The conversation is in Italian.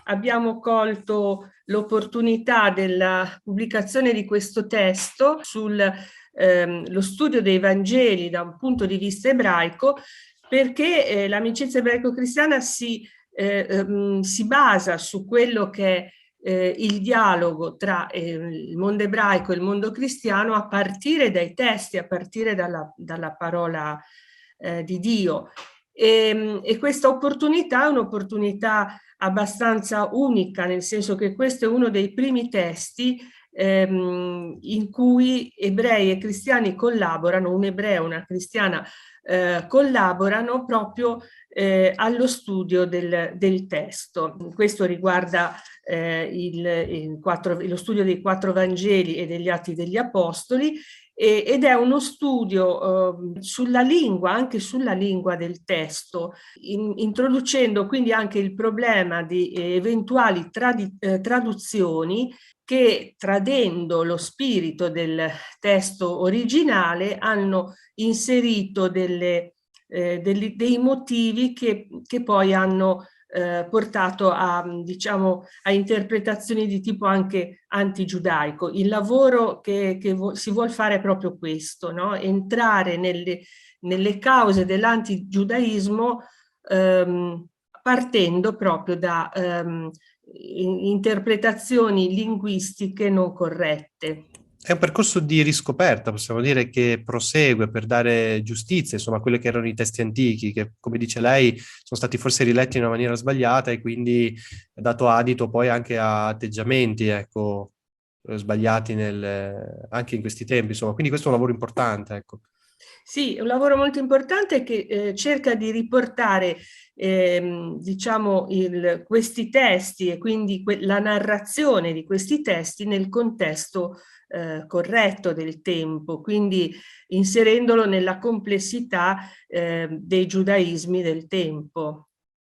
abbiamo colto l'opportunità della pubblicazione di questo testo sullo studio dei Vangeli da un punto di vista ebraico, perché l'amicizia ebraico-cristiana si basa su quello che è il dialogo tra il mondo ebraico e il mondo cristiano a partire dai testi, a partire dalla parola di Dio. E questa opportunità è un'opportunità abbastanza unica, nel senso che questo è uno dei primi testi in cui ebrei e cristiani collaborano, un ebreo e una cristiana collaborano proprio allo studio del testo. Questo riguarda lo studio dei 4 Vangeli e degli Atti degli Apostoli, ed è uno studio sulla lingua, anche sulla lingua del testo, introducendo quindi anche il problema di eventuali traduzioni che, tradendo lo spirito del testo originale, hanno inserito dei motivi che poi hanno portato diciamo, a interpretazioni di tipo anche antigiudaico. Il lavoro che si vuol fare è proprio questo, no? Entrare nelle cause dell'antigiudaismo partendo proprio da interpretazioni linguistiche non corrette. È un percorso di riscoperta, possiamo dire, che prosegue per dare giustizia, insomma, a quelli che erano i testi antichi, che, come dice lei, sono stati forse riletti in una maniera sbagliata e quindi ha dato adito poi anche a atteggiamenti, ecco, sbagliati anche in questi tempi, insomma. Quindi questo è un lavoro importante, ecco. Sì, è un lavoro molto importante che cerca di riportare diciamo questi testi e quindi la narrazione di questi testi nel contesto corretto del tempo, quindi inserendolo nella complessità dei giudaismi del tempo.